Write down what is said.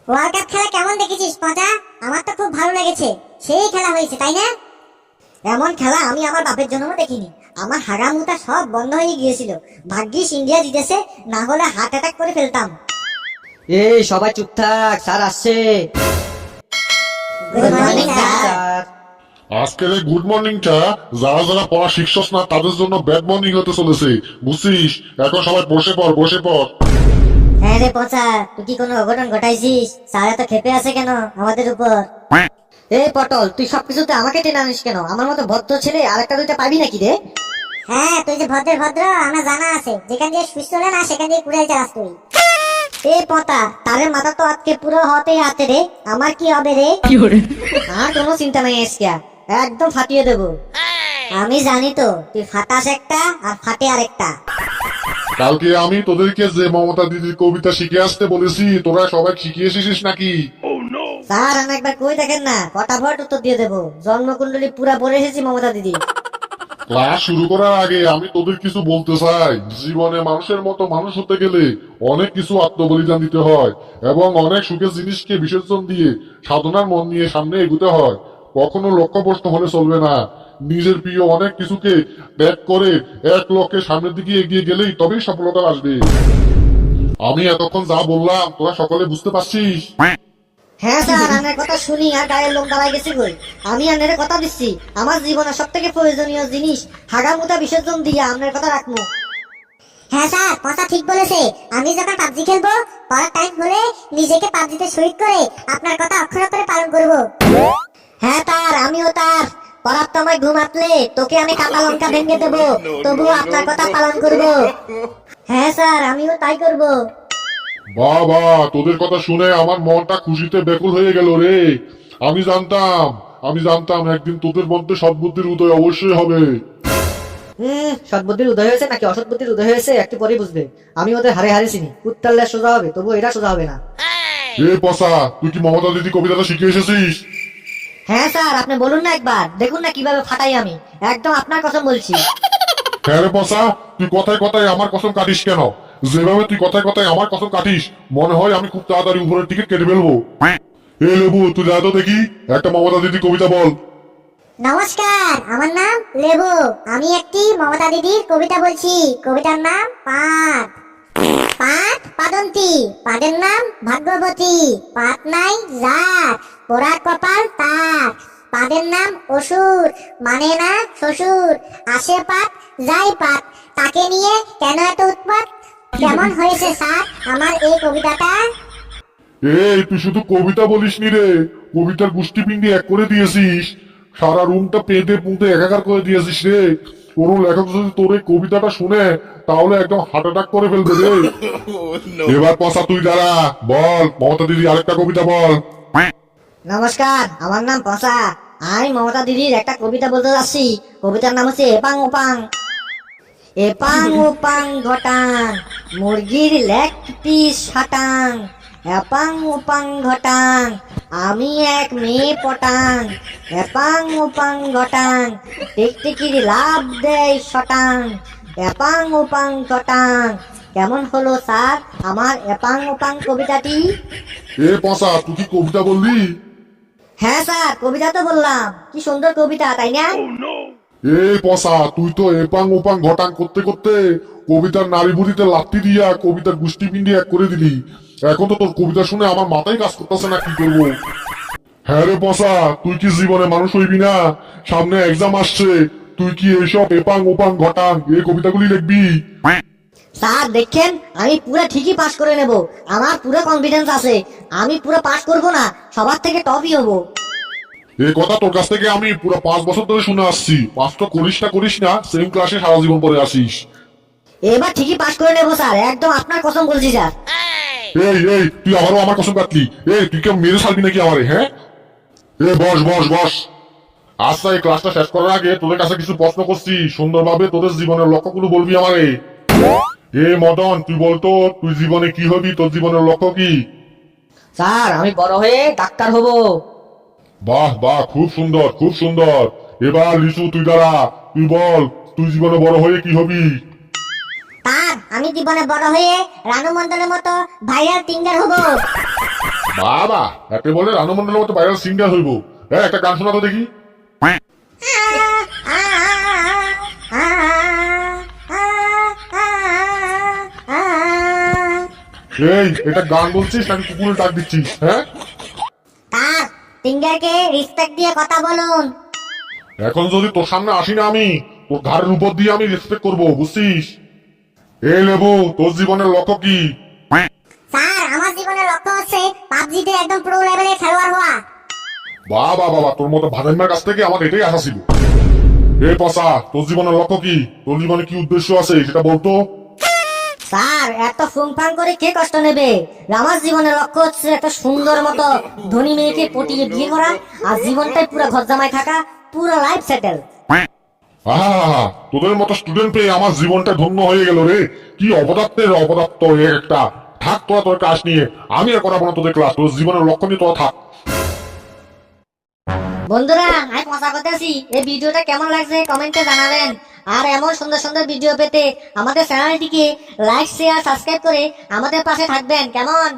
World cup খেলা কেমন দেখেছিস পচা? আমার তো খুব ভালো লেগেছে। সেই খেলা হয়েছে তাই না? এমন খেলা আমি আমার বাপের জন্যও দেখিনি। আমার হাগামুতা সব বন্ধ হয়ে গিয়েছিল। ভাগ্যিস ইন্ডিয়া জিতেছে, না হলে হার্ট অ্যাটাক করে ফেলতাম। এই সবাই চুপ থাক, স্যার আসছে। Good morning sir. স্যার আজকের এই গুড মর্নিংটা যারা যারা পড়া শিখছস না তাদের জন্য ব্যাড মর্নিং হতে চলেছে, বুঝছিস? এখন সবাই বসে পড়, বসে পড়। হ্যাঁ রে পচা, তুই কি কোনো অঘটন ঘটাইছিস? স্যার এত ক্ষেপে আছে কেন আমাদের উপর? এই পটল, তুই সবকিছুতে আমাকে টেনে আনিস কেন? আমার মতো ভদ্র ছেলে আর একটা দুইটা পাবি নাকি রে? হ্যাঁ, তুই যে ভদ্র ভদ্র আমার জানা আছে। যেখান দিয়ে সুইচ চলে না সেখান দিয়ে কুড়াই চালাস তুই। এ পতা, তারের মাথা তো আজকে পুরো হতেই আছে রে। আমার কি হবে রে? আর কোনো চিন্তা নাই এসকিয়া, একদম ফাটিয়ে দেবো। আমি জানি তো, তুই ফাটাস একটা আর ফাটে আরেকটা। কালকে আমি তোদেরকে যে মমতা দিদির কবিতা শিখে আসতে বলেছি, তোরা সবাই শিখে এসেছিস নাকি? স্যার আমি একবার কই দেখেন না, ফটাফট উত্তর দিয়ে দেবো। জন্মকুণ্ডলী পুরা পড়ে এসেছি মমতা দিদি। ক্লাস শুরু করার আগে আমি তোদের কিছু বলতে চাই। জীবনে মানুষের মতো মানুষ হতে গেলে অনেক কিছু আত্মবলিদান দিতে হয় এবং অনেক সুখের জিনিসকে বিসর্জন দিয়ে সাধনার মন নিয়ে সামনে এগুতে হয়। কখনো লক্ষ্যভ্রষ্ট হলে চলবে না। নিজের প্রিয় অনেক কিছুকে ত্যাগ করে এক লক্ষ্যের সামনের দিকে এগিয়ে গেলেই তবেই সফলতা আসবে। আমি এতক্ষণ যা বললাম তোরা সকলে বুঝতে পারছিস? হ্যাঁ স্যার, আপনার কথা শুনি আর গায়ের লোম দাঁড়ায় গেছে কই। আমি আপনার কথা দিচ্ছি, আমার জীবনের সব থেকে প্রয়োজনীয় জিনিস হাগামুতা বিসর্জন দিয়ে আপনার কথা রাখবো। হ্যাঁ স্যার, কথা ঠিক বলেছে। আমি যখন পাবজি খেলবো, পড়ার টাইম হলে নিজেকে পাবজিতে শহীদ করে আপনার কথা অক্ষর অক্ষরে পালন করব। হ্যাঁ তার, আমিও তার। পরাপ্ত আমায় ঘুম আতলে তোকে আমি কাঁচা লঙ্কা ভেঙে দেবো, তবুও আপনার কথা পালন করব। হ্যাঁ স্যার, আমিও তাই করব। বাহ বাহ, তোদের কথা শুনে আমার মনটা খুশিতে ব্যাকুল হয়ে গেল রে। আমি জানতাম একদিন তোদের মধ্যে সদ্বুদ্ধির উদয় অবশ্যই হবে। সৎবুদ্ধির উদয় হয়েছে নাকি অসৎ বুদ্ধির উদয় হয়েছে একটু পরে বুঝবে। আমি ওদের হারে হারে চিনি, উত্তাল সোজা হবে, তবু এটা সোজা হবে না। এ পসা, তুই কি মমতা দিদি কবিতাটা শিখে এসেছিস? হ্যাঁ স্যার, আপনি বলুন না একবার, দেখুন না কিভাবে ফাটাই আমি। একদম আপনার কসম বলছি। হ্যাঁ রে পসা, তুই কথায় কথায় আমার কসম কাটিস কেন? যেভাবে তুই কথায় কথায় আমার কসম কাটিস, মনে হয় আমি খুব তাড়াতাড়ি উপরের টিকিট কেটে ফেলবো। এ লেবু, তুই যা তো দেখি একটা মমতা দিদি কবিতা বল। নমস্কার, আমার নাম লেবু। আমি একটি মমতা দিদির কবিতা বলছি। কবিতার নাম পাত। পাত পাদন্তী, পাদের নাম ভাগ্যবতী। পাত নাই যার, পোড়া কপাল তার। পাদের নাম অসুর, মানে না শ্বশুর। আসে পাত যাই পাত, তাকে নিয়ে কেন এত উৎপাত? কেমন হয়েছে স্যার আমার এই কবিতাটা? এই তুই শুধু কবিতা বলিস নি রে, কবিতার গুষ্টি পিন্ডি এক করে দিয়েছিস। সারা রুমটা পেঁদে পুঁতে একাকার করে দিয়েছিস রে। কোন লেখক যদি তোর এই কবিতাটা শুনে তাহলে একদম হার্ট অ্যাটাক করে ফেলবে রে। এবার পসা তুই দাঁড়া, বল মমতা দিদি আরেকটা কবিতা বল। নমস্কার, আমার নাম পসা। আমি মমতা দিদির একটা কবিতা বলতে যাচ্ছি। কবিতার নাম হচ্ছে এপাং ওপাং। এপাং ওপাং ঘটাং, মুরগির লেগ পিস সাটাং। এপাং ওপাং ঘটাং, আমি এক মেয়ে পটাং। এপাং ওপাং ঘটাং, টিকটিকির লাভ দেয় শটাং। এপাং ওপাং ঘটাং। কেমন হলো স্যার আমার এপাং ওপাং কবিতাটি? এ পসা, তুই কি কবিতা বললি? হ্যাঁ স্যার, কবিতা তো বললাম। কি সুন্দর কবিতা, তাই না? এ পসা, তুই তো এপাং ওপাং ঘটাং করতে করতে কবিতার নারী বুড়িতে লাত্তি দিয়া কবিতার গুষ্টি পিন্ডি এক করে দিলি। এখন তো তোর কবিতা শুনে আমার মাথায় কাজ করতেছে না, কি করবো? হ্যাঁ রে পসা, তুই কি জীবনে মানুষ হইবি না? সামনে এক্সাম আসছে, তুই কি এইসব এপাং ওপাং ঘটাং এই কবিতাগুলি লিখবি? স্যার দেখেন, আমি পুরো ঠিকই পাস করে নেব। আমার পুরো কনফিডেন্স আছে। আমি পুরো পাস করব না, সবার থেকে টপই হব। এই কথা তোর কাছ থেকে আমি পুরো 5 বছর ধরে শুনে আসছি। পাস তো করিস না, সেম ক্লাসে সারা জীবন পরে আসিস। এবার ঠিকই পাস করে নেব স্যার, একদম আপনার কসম বলছি স্যার। এই তুই আবারও আমার কসম কাটলি। তুই কেউ মেরে ছাড়বি নাকি আমারে? হ্যাঁ, বস। আচ্ছা, এই ক্লাসটা শেষ করার আগে তোদের কাছে কিছু প্রশ্ন করছি, সুন্দরভাবে তোদের জীবনের লক্ষ্যগুলো বলবি আমারে। মদন, তুই বলতো তুই জীবনে কি হবি, তোর জীবনের লক্ষ্য কি? স্যার আমি বড় হয়ে ডাক্তার হব। বাহ, খুব সুন্দর। এবার লিচু, তুই দাঁড়া, তুই বল তুই জীবনে বড় হয়ে কি হবি? তার, আমি জীবনে বড় হয়ে রানু মন্ডলের মতো ভাইরাল সিঙ্গার হব। বাবা একে বলে রানুমন্ডলের মতো ভাইরাল সিঙ্গার হইব। হ্যাঁ, একটা গান শোনা তো দেখি। এই, এটা গান বলছিস নাকি কুকুরের ডাক দিচ্ছিস? হ্যাঁ, স্যার সিঙ্গারকে রেসপেক্ট দিয়ে কথা বলুন। এখন যদি তোর সামনে আসি না আমি, তোর ঘাড়ের উপর দিয়ে আমি রেসপেক্ট করবো, বুঝছিস? এই লেবু, তোর জীবনের লক্ষ্য কি? স্যার আমার জীবনের লক্ষ্য হচ্ছে পাবজিতে একদম প্রো লেভেলের খেলোয়াড় হওয়া। বাবা বাবা, তোর মতো ভাদাইমার কাছ থেকে আমার এটাই আশা ছিল। এই পসা, তোর জীবনের লক্ষ্য কি? তোর জীবনে কি উদ্দেশ্য আছে সেটা বলতো। স্যার এত ফুংফাং করে কে কষ্ট নেবে? আমার জীবনের লক্ষ্য হচ্ছে একটা সুন্দর মতো ধনী মেয়েকে পটিয়ে বিয়ে করা, আর জীবনটাই পুরো ঘর জামাই থাকা, পুরো লাইফ সেটেল। আহা, তোদের মতো স্টুডেন্ট পেয়ে আমার জীবনটা ধন্য হয়ে গেল রে। কি অপদার্থের অপদার্থ একটা। থাক তোরা তোর ক্লাস নিয়ে, আমি আর করাবো না তোদের ক্লাস। তোর জীবনের লক্ষ্য নিয়ে তোরা থাক। বন্ধুরা, আমি মজা করতেছি, এই ভিডিওটা কেমন লাগছে কমেন্টে জানাবেন। আর এমন সুন্দর সুন্দর ভিডিও পেতে আমাদের চ্যানেলটিকে লাইক শেয়ার সাবস্ক্রাইব করে আমাদের পাশে থাকবেন, কেমন?